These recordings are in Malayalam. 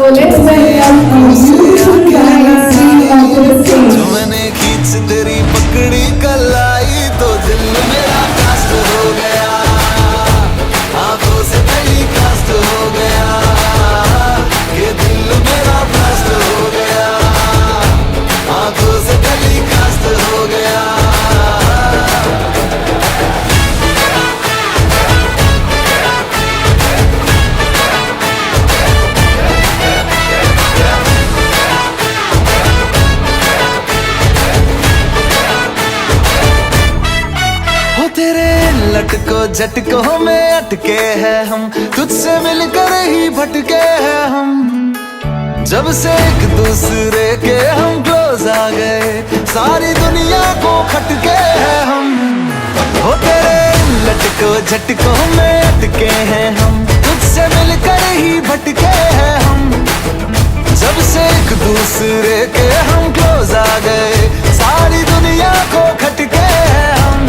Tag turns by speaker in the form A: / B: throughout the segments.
A: जो मैंने खींच तेरी पकड़ी कलाई तो दिल मेरा कास्ट हो गया, आंखों से तेरी कास्ट हो गया, ये दिल मेरा कास्ट हो गया, आंखों से तेरी कास्ट हो गया। लटको झटकों में अटके हैं हम, तुझसे मिलकर ही भटके हैं हम, जब से एक दूसरे के हम क्लोज आ गए सारी दुनिया को खटके हैं हम। हो तेरे लटको झटकों में अटके हैं हम, तुझसे मिलकर ही भटके हैं हम, जब से एक दूसरे के हम क्लोज आ गए सारी दुनिया को खटके हैं हम।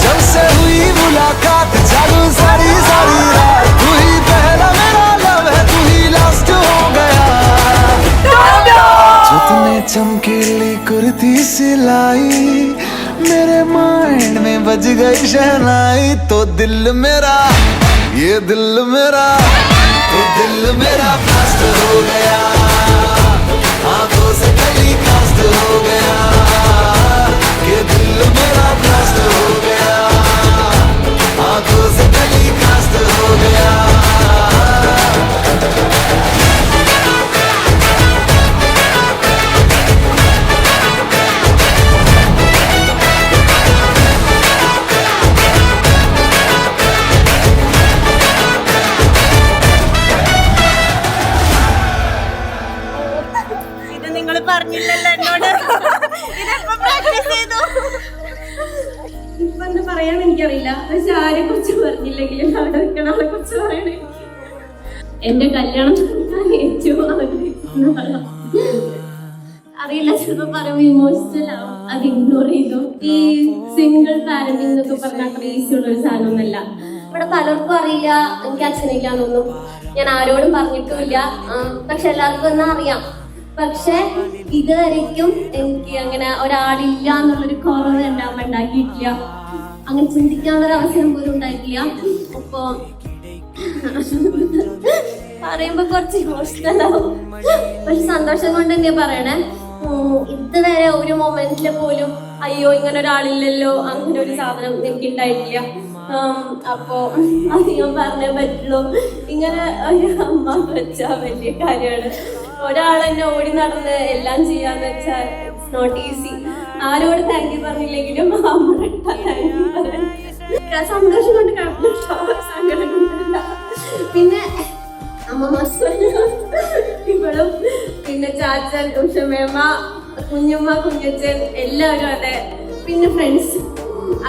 A: जब से हुई मुलाकात जागू सारी सारी रात, तू ही पहला मेरा लव है, तू ही लास्ट हो गया। जो तूने चमकीली कुर्ती सिलाई मेरे माइंड में बज गई शहनाई, तो दिल मेरा ये दिल मेरा तो दिल मेरा फास्ट हो गया, आंखों से गली कास्ट हो गया, ये दिल मेरा फास्ट हो गया, आंखों से गली कास्ट हो गया।
B: പറഞ്ഞില്ലല്ലോ എന്നോട്, ഇതെപ്പോ പ്രാക്ടീസ് ചെയ്തു?
C: ഇപ്പൊ എന്താ പറയാൻ എനിക്കറിയില്ല, പക്ഷെ ആരെ കുറിച്ച് പറഞ്ഞില്ലെങ്കിലും അവിടെ നിൽക്കണവളെ കുറിച്ച് പറയണേ. എന്റെ കല്യാണം ഏറ്റവും അറിയില്ല, ചിലപ്പോ പറയുമ്പോ ഇമോഷണൽ ആവും, അത് ഇഗ്നോർ ചെയ്തു. ഈ സിംഗിൾ പാരന്റിംഗ് എന്നൊക്കെ പറഞ്ഞാൽ അത്ര ഈസി ഉള്ള ഒരു സാധനമൊന്നുമല്ല. ഇവിടെ പലർക്കും അറിയില്ല, എനിക്ക് അച്ഛനില്ല എന്നൊന്നും ഞാൻ ആരോടും പറഞ്ഞിട്ടുമില്ല, പക്ഷെ എല്ലാവർക്കും എന്നാ അറിയാം. പക്ഷെ ഇതുവരയ്ക്കും എനിക്ക് അങ്ങനെ ഒരാളില്ല എന്നുള്ളൊരു കുറവ് എൻ്റെ അമ്മ ഉണ്ടാക്കിയിട്ടില്ല, അങ്ങനെ ചിന്തിക്കാനുള്ളൊരു അവസരം പോലും ഉണ്ടായിട്ടില്ല. അപ്പൊ പറയുമ്പോ കുറച്ച് ഇമോഷണൽ ആവും, പക്ഷെ സന്തോഷം കൊണ്ട് തന്നെയാ പറയണേ. ഇതുവരെ ഒരു മൊമെന്റില് പോലും അയ്യോ ഇങ്ങനെ ഒരാളില്ലല്ലോ അങ്ങനെ ഒരു സാധനം എനിക്ക് ഉണ്ടായിട്ടില്ല. അപ്പോ അധികം പറഞ്ഞേ പറ്റുള്ളൂ, ഇങ്ങനെ ഒരു അമ്മ വെച്ചാൽ വലിയ കാര്യമാണ്. ഒരാളെന്നെ ഓടി നടന്ന് എല്ലാം ചെയ്യാന്ന് വെച്ചാൽ ഇറ്റ്സ് നോട്ട് ഈസി. ആരോട് താങ്ക് യു പറഞ്ഞില്ലെങ്കിലും അമ്മയുടെ താങ്ക് യു പറയാൻ സന്തോഷം കൊണ്ട് സങ്കടം കൊണ്ടല്ല. പിന്നെ അമ്മ ഇവളും പിന്നെ ചാച്ചൻ ഉഷമേമ്മ കുഞ്ഞുമ്മ കുഞ്ഞച്ചൻ എല്ലാവരും അതെ, പിന്നെ ഫ്രണ്ട്സ്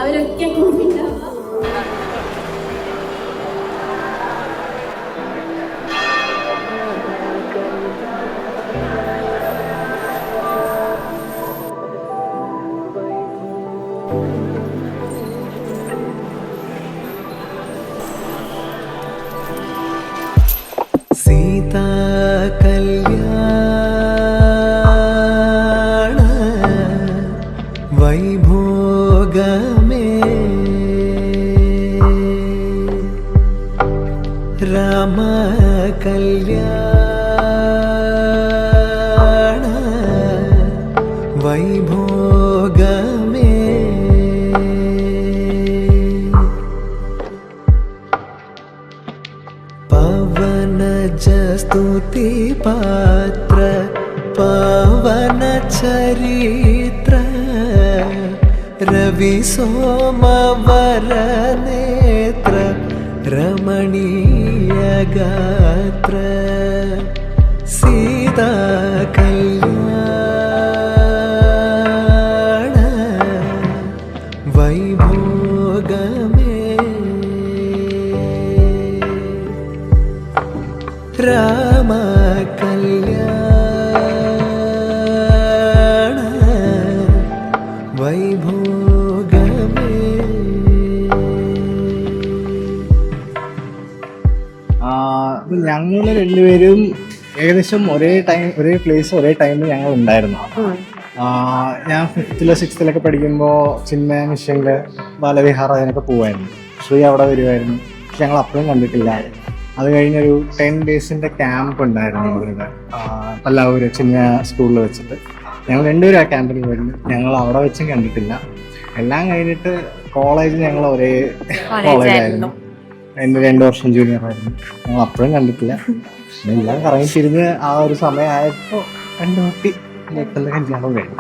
C: അവരൊക്കെ കൂടിണ്ടാവും.
A: സീതാ കല്യാണ വൈഭോഗമേ രാമ കല്യാണ വൈഭോഗമേ स्तुति पात्र पवन चरित्र रवि सोमवर नेत्र रमणीय गात्र सीता कल्याण वैभोगमे राम कल्याण वैभोगमे.
D: ഞങ്ങൾ രണ്ടുപേരും ഏകദേശം ഒരേ പ്ലേസ് ഒരേ ടൈമിൽ ഞങ്ങൾ ഉണ്ടായിരുന്നു. ഞാൻ 5th 6th പഠിക്കുമ്പോൾ ചിന്മയ മിഷനില് ബാലവിഹാർ അതിനൊക്കെ പോവായിരുന്നു. ശ്രീ അവിടെ വരുമായിരുന്നു. പക്ഷെ ഞങ്ങൾ അപ്പോഴും കണ്ടിട്ടില്ല. അത് കഴിഞ്ഞൊരു 10 days ക്യാമ്പ് ഉണ്ടായിരുന്നു അവരുടെ പല്ലാവൂര് ചിന്മയ സ്കൂളിൽ വെച്ചിട്ട്. ഞങ്ങൾ രണ്ടുപേരും ആ ക്യാമ്പിൽ പോയിരുന്നു. ഞങ്ങൾ അവിടെ വെച്ചും കണ്ടിട്ടില്ല. എല്ലാം കഴിഞ്ഞിട്ട് കോളേജിൽ ഞങ്ങൾ ഒരേ കോളേജായിരുന്നു. എൻ്റെ 2 വർഷം ജൂനിയർ ആയിരുന്നു. ഞങ്ങൾ അപ്പോഴും കണ്ടിട്ടില്ല. എല്ലാം കറങ്ങി തിരിഞ്ഞ് ആ ഒരു സമയമായപ്പോൾ കണ്ടുമുട്ടി. കല്യാണം കഴിഞ്ഞു.